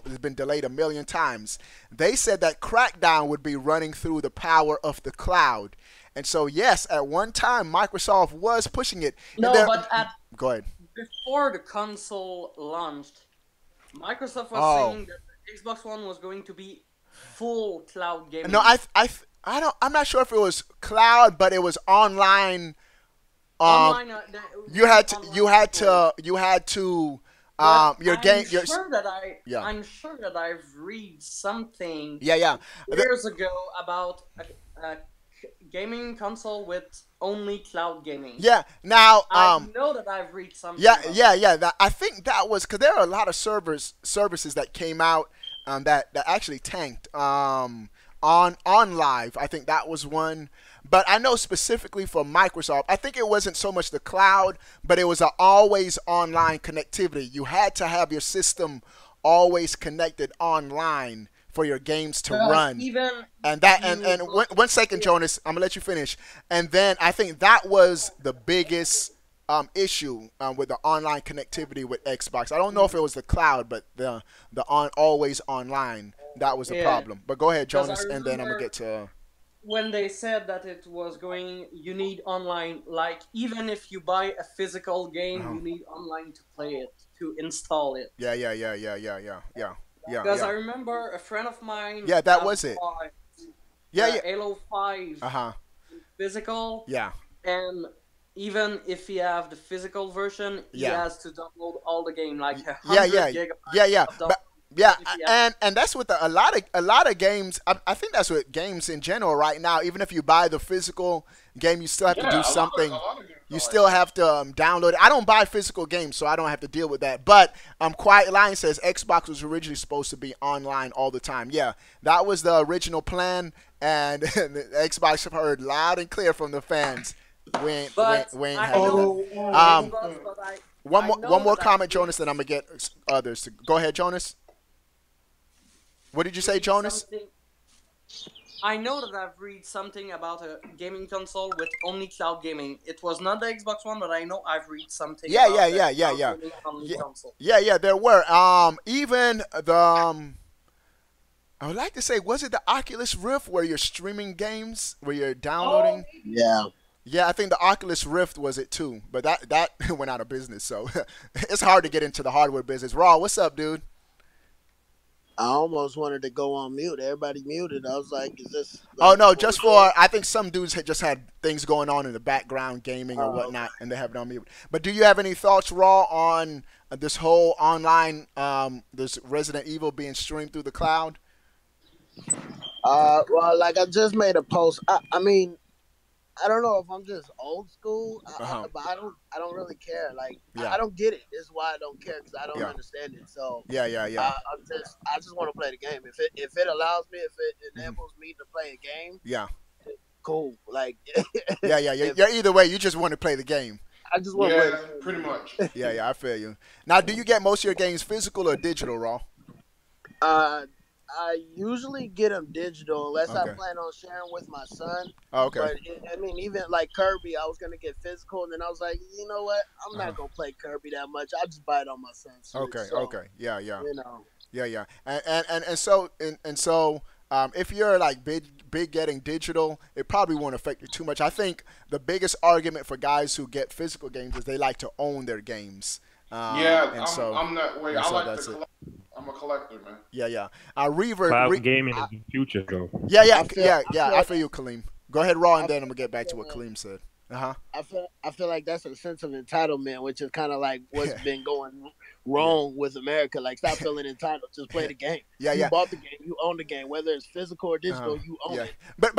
has been delayed a million times. They said that Crackdown would be running through the power of the cloud. And so, yes, at one time, Microsoft was pushing it. No, but go ahead. Before the console launched, Microsoft was saying that the Xbox One was going to be full cloud gaming. No, I'm not sure if it was cloud, but it was online. You had to your game. I'm sure that I've read something. Yeah. Years ago about a gaming console with only cloud gaming. Yeah. Now I know that I've read something. Yeah. I think that was because there are a lot of services that came out that actually tanked on live. I think that was one. But I know specifically for Microsoft, I think it wasn't so much the cloud, but it was an always online connectivity. You had to have your system always connected online for your games to run. And one second, Jonas, I'm gonna let you finish. And then I think that was the biggest issue with the online connectivity with Xbox. I don't know if it was the cloud, but the always online, that was the problem. But go ahead, Jonas, and then I'm gonna get to. When they said that it was you need online, like even if you buy a physical game, you need online to play it, to install it. Yeah. Because I remember a friend of mine. Yeah, that was it. Halo 5. Physical. Yeah. And even if you have the physical version, he has to download all the game, like 100 gigabytes. Yeah, and that's with a lot of games. I think that's with games in general right now. Even if you buy the physical game, you still have to do something. You still have to download it. I don't buy physical games, so I don't have to deal with that. But Quiet Lion says Xbox was originally supposed to be online all the time. Yeah, that was the original plan, and the Xbox have heard loud and clear from the fans. We ain't having that. One more comment, Jonas, then I'm gonna get others to go ahead, Jonas. What did you say, Jonas? I know that I've read something about a gaming console with only cloud gaming. It was not the Xbox One, but I know I've read something. Yeah. Console. Yeah. There were even the I would like to say, was it the Oculus Rift where you're streaming games, where you're downloading? Yeah, I think the Oculus Rift was it too, but that went out of business. So it's hard to get into the hardware business. Raw, what's up, dude? I almost wanted to go on mute. Everybody muted. I was like, "Is this?" Oh no, just for I think some dudes just had things going on in the background, gaming or whatnot, and they have it on mute. But do you have any thoughts, Raw, on this whole online, this Resident Evil being streamed through the cloud? Well, like I just made a post. I mean, I don't know if I'm just old school, but I don't really care. Like I don't get it. This is why I don't care, because I don't understand it. So I just want to play the game. If it allows me, if it enables me to play a game, cool. Like you're either way. You just want to play the game. I just want to play the game. Pretty much. Yeah, I feel you. Now, do you get most of your games physical or digital, Raw? I usually get them digital unless I plan on sharing with my son. Oh, okay. But I mean, even like Kirby, I was gonna get physical, and then I was like, you know what? I'm not gonna play Kirby that much. I'll just buy it on my son's Switch. Okay. Yeah. You know. Yeah. And so if you're like big getting digital, it probably won't affect you too much. I think the biggest argument for guys who get physical games is they like to own their games. I'm that way. I'm a collector, man. Yeah. Cloud gaming is the future, though. Yeah. I feel you, Kaleem. Go ahead, Raw, and then I'm gonna get back to what Kaleem said. I feel like that's a sense of entitlement, which is kind of like what's been going wrong with America. Like, stop feeling entitled. Just play the game. You bought the game. You own the game. Whether it's physical or digital, you own it. But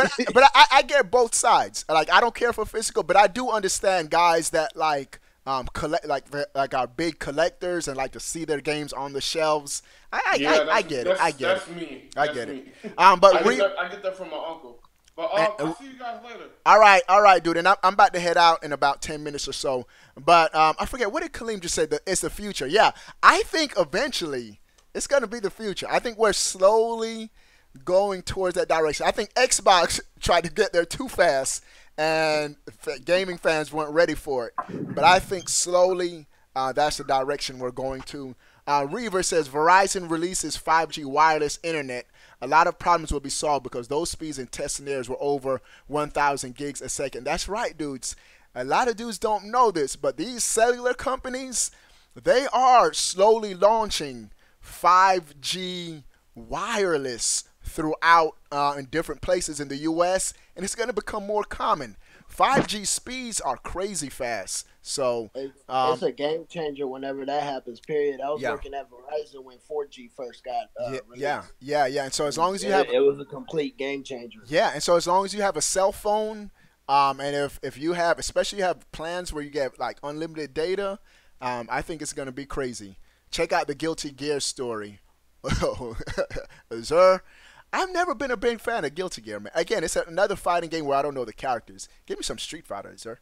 I get both sides. Like, I don't care for physical, but I do understand guys that like collect like are big collectors and like to see their games on the shelves. I get it. That's me. I get it. But I get that from my uncle. But I'll see you guys later. All right, dude. And I'm about to head out in about 10 minutes or so. But I forget, what did Kaleem just say? It's the future. Yeah, I think eventually it's going to be the future. I think we're slowly going towards that direction. I think Xbox tried to get there too fast, and gaming fans weren't ready for it. But I think slowly that's the direction we're going to. Reaver says Verizon releases 5G wireless internet. A lot of problems will be solved because those speeds in testing areas were over 1,000 gigs a second. That's right, dudes. A lot of dudes don't know this, but these cellular companies, they are slowly launching 5G wireless throughout in different places in the U.S., and it's going to become more common. 5G speeds are crazy fast. So it's a game changer whenever that happens, period. I was working at Verizon when 4G first got released. Yeah. And so as long as you have... It was a complete game changer. Yeah, and so as long as you have a cell phone, and if you have, especially you have plans where you get like unlimited data, I think it's going to be crazy. Check out the Guilty Gear story. Sir, I've never been a big fan of Guilty Gear, man. Again, it's another fighting game where I don't know the characters. Give me some Street Fighter, sir.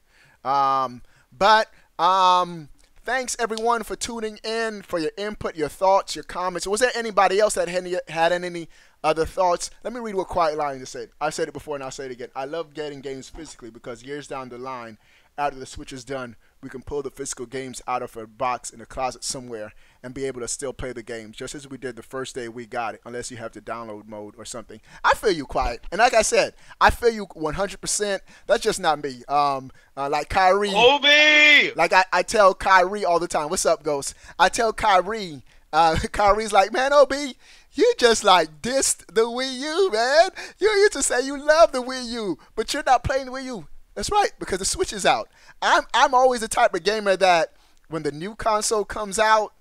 Thanks everyone for tuning in, for your input, your thoughts, your comments. Was there anybody else that had any other thoughts? Let me read what Quiet Lion just said. I said it before and I'll say it again. I love getting games physically because years down the line, after the Switch is done, we can pull the physical games out of a box in a closet somewhere and be able to still play the games, just as we did the first day we got it, unless you have the download mode or something. I feel you, Quiet. And like I said, I feel you 100%. That's just not me. Like Kyrie. Obi! Like I tell Kyrie all the time. What's up, Ghost? I tell Kyrie. Kyrie's like, man, Obi, you just like dissed the Wii U, man. You used to say you love the Wii U, but you're not playing the Wii U. That's right, because the Switch is out. I'm always the type of gamer that when the new console comes out,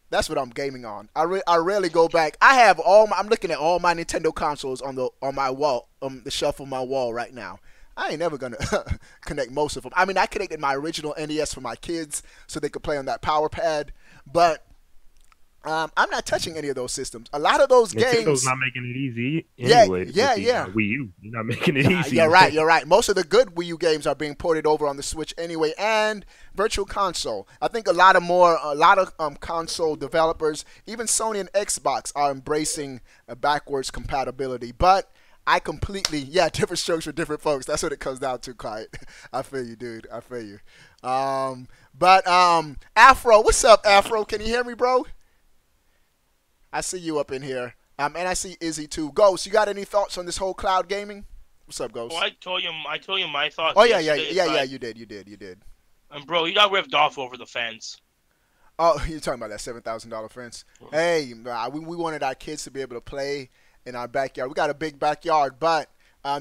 that's what I'm gaming on. I rarely go back. I'm looking at all my Nintendo consoles on my wall, the shelf on my wall right now. I ain't never gonna connect most of them. I mean, I connected my original NES for my kids so they could play on that power pad, but I'm not touching any of those systems. A lot of those Nintendo's games. not making it easy anyway. Yeah. Wii U, you're not making it easy. You're right. Most of the good Wii U games are being ported over on the Switch anyway, and Virtual Console. I think a lot of console developers, even Sony and Xbox, are embracing a backwards compatibility. But I completely, different strokes for different folks. That's what it comes down to, Quiet. I feel you, dude. I feel you. Afro, what's up, Afro? Can you hear me, bro? I see you up in here. And I see Izzy too. Ghost, you got any thoughts on this whole cloud gaming? What's up, Ghost? Well, I told you my thoughts. Oh yeah, you did. And bro, you got ripped off over the fence. Oh, you're talking about that $7,000 fence? Hey, we wanted our kids to be able to play in our backyard. We got a big backyard, but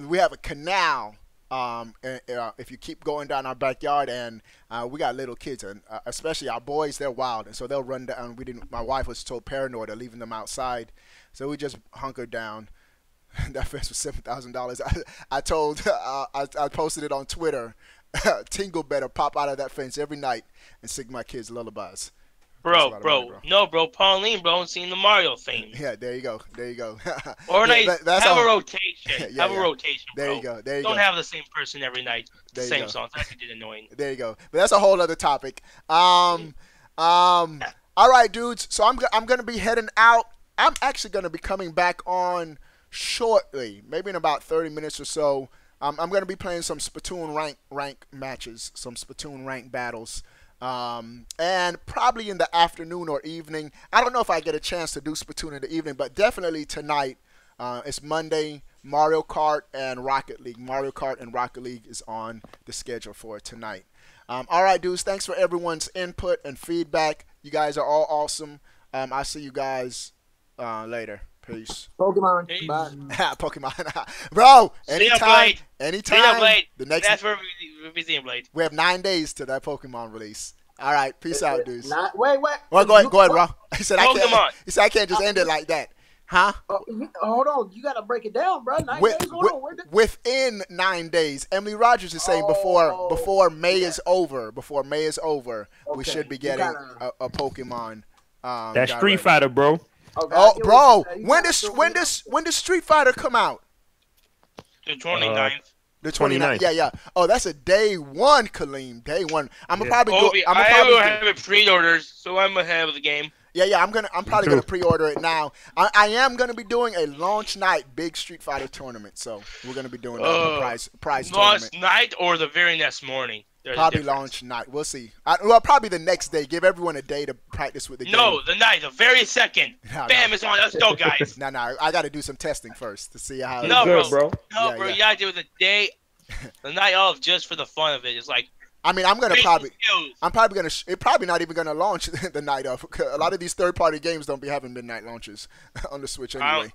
we have a canal. If you keep going down our backyard, and we got little kids, and especially our boys, they're wild, and so they'll run down. My wife was so paranoid of leaving them outside, so we just hunkered down. That fence was $7,000. I posted it on Twitter. Tingle better pop out of that fence every night and sing my kids lullabies. Bro, Pauline, seen the Mario thing. Yeah, there you go. Or have a rotation. Have a rotation. There you go. Don't have the same person every night. Same songs. That's annoying. There you go. But that's a whole other topic. All right, dudes. So I'm gonna be heading out. I'm actually gonna be coming back on shortly, maybe in about 30 minutes or so. I'm gonna be playing some Splatoon rank matches, some Splatoon rank battles. And probably in the afternoon or evening. I don't know if I get a chance to do Splatoon in the evening, but definitely tonight. It's Monday. Mario Kart and Rocket League. Mario Kart and Rocket League is on the schedule for tonight. All right, dudes. Thanks for everyone's input and feedback. You guys are all awesome. I'll see you guys later. Peace. Pokemon. Peace. Bye. Pokemon. Bro, anytime. Blade. The next. That's where we'll be seeing Blade. We have 9 days to that Pokemon release. All right, peace out, dudes. Wait. Well, go ahead, bro. He said Pokemon. I can't just end it like that. Huh? Hold on, you gotta break it down, bro. 9 days. Within 9 days, Emily Rogers is saying before May is over. Before May is over, we should be getting a Pokemon. That Street Fighter, bro. Bro, when does Street Fighter come out? The 29th. The 29th. Yeah. Oh, that's a day one, Kaleem. Day one. I'm gonna probably I have it pre-ordered, so I'm ahead of the game. Yeah. I'm probably gonna pre-order it now. I am gonna be doing a launch night big Street Fighter tournament, so we're gonna be doing a prize launch tournament. night or the very next morning. Probably launch night. We'll see. Well, probably the next day. Give everyone a day to practice with the game. No, the night, the very second. Bam, it's on. Let's go, guys. No, I got to do some testing first to see how. No, good, bro. No, bro. You got to do the day, the night of, just for the fun of it. It's like. I mean, I'm probably gonna. It probably not even gonna launch the night of. A lot of these third-party games don't be having midnight launches on the Switch anyway.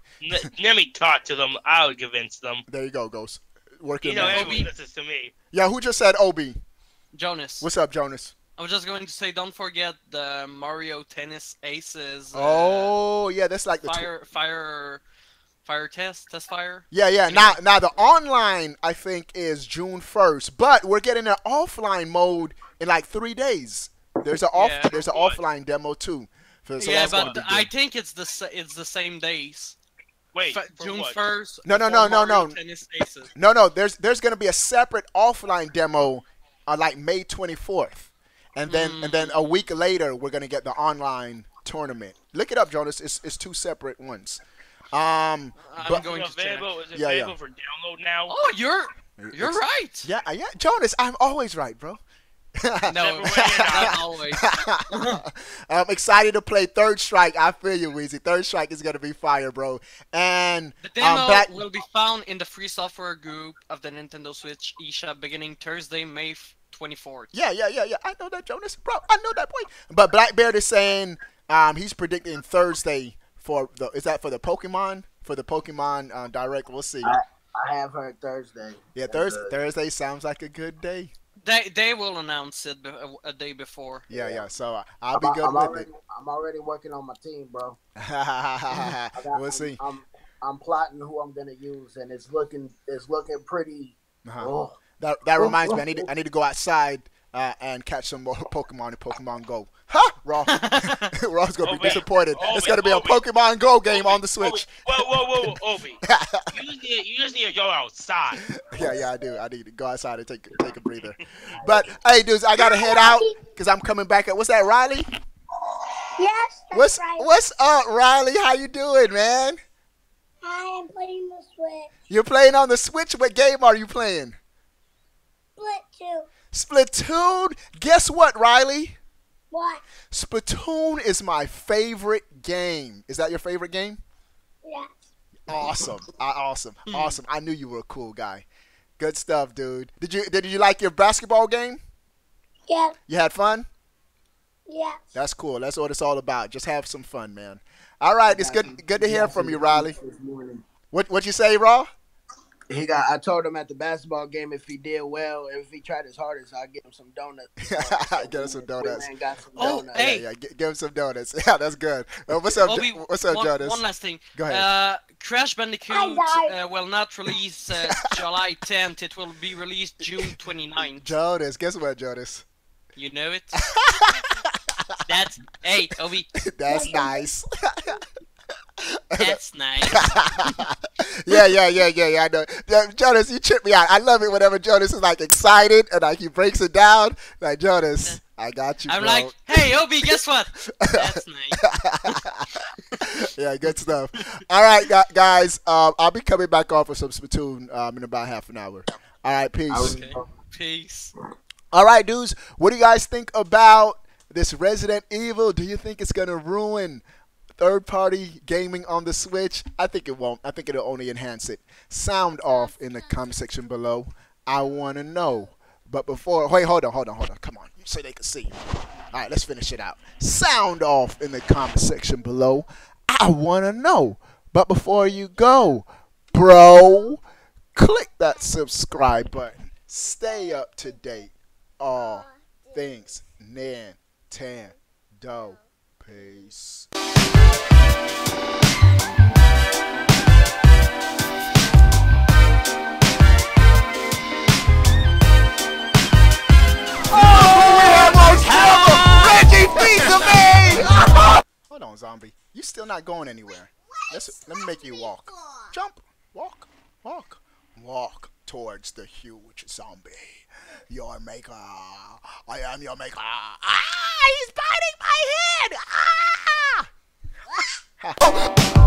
Let me talk to them. I'll convince them. There you go, Ghost. Working. You know, everybody listens to me. Yeah, who just said Obi? Jonas. What's up, Jonas? I was just going to say, don't forget the Mario Tennis Aces. Oh, yeah, that's like the fire test fire. Yeah. Now the online I think is June 1st, but we're getting an offline mode in like 3 days. There's an offline demo too. So yeah, but I think it's the same days. Wait, June 1st. No. There's gonna be a separate offline demo on like May 24th, and then a week later we're gonna get the online tournament. Look it up, Jonas. It's 2 separate ones. But going to available, is it available for download now? Oh, you're right. Yeah, Jonas, I'm always right, bro. No, not always. I'm excited to play Third Strike. I feel you, Weezy. Third Strike is gonna be fire, bro. And the demo will be found in the free software group of the Nintendo Switch eShop beginning Thursday, May 24th. Yeah. I know that, Jonas, bro. I know that boy. But Blackbeard is saying he's predicting Thursday for the. Is that for the Pokemon? For the Pokemon Direct? We'll see. I have heard Thursday. Yeah, Thursday sounds like a good day. They will announce it a day before. Yeah. So I'll be good with it. I'm already working on my team, bro. We'll see. I'm plotting who I'm gonna use, and it's looking pretty. That reminds me. I need to go outside and catch some more Pokemon in Pokemon Go. Ha! Raw. Raw's gonna be disappointed. It's gonna be a Pokemon Go game on the Switch. Whoa, Obi. You just need to go outside. Yeah, I do. I need to go outside and take a breather. But hey, dudes, I gotta head out because I'm coming back. What's that, Riley? Yes. What's up, Riley? How you doing, man? I am playing the Switch. You're playing on the Switch. What game are you playing? Splatoon. Guess what, Riley? What? Splatoon is my favorite game. Is that your favorite game? Yes. Awesome. Awesome. I knew you were a cool guy. Good stuff, dude. Did you like your basketball game? Yeah. You had fun? Yes. That's cool. That's what it's all about. Just have some fun, man. All right, it's good to hear from you, Riley. What you say, Raw? I told him at the basketball game if he did well, if he tried his hardest, I'd give him some donuts. Get him some donuts. Man got some donuts. Hey. Yeah, give him some donuts. Yeah, that's good. What's up, Jonas? One last thing. Go ahead. Crash Bandicoot will not release July 10th. It will be released June 29th. Jonas, guess what, Jonas? You know it? Hey, Obi. That's nice. That's nice. Yeah. I know. Jonas, you trip me out. I love it whenever Jonas is like excited and like he breaks it down. Like, Jonas, I got you. I'm bro. like, hey, Obi, guess what? That's nice. Yeah, good stuff. All right, guys. I'll be coming back on for some Splatoon in about half an hour. All right, peace. Okay. Peace. All right, dudes. What do you guys think about this Resident Evil? Do you think it's gonna ruin third-party gaming on the Switch? I think it won't. I think it'll only enhance it. Sound off in the comment section below. I want to know. But before, wait, hold on. Come on, so they can see. All right, let's finish it out. Sound off in the comment section below. I want to know. But before you go, bro, click that subscribe button. Stay up to date. All things Nintendo. Peace. Hold on, zombie. You still not going anywhere. Let me make you walk. Jump. Walk towards the huge zombie. Your maker. I am your maker. Ah! He's biting my head! Ah!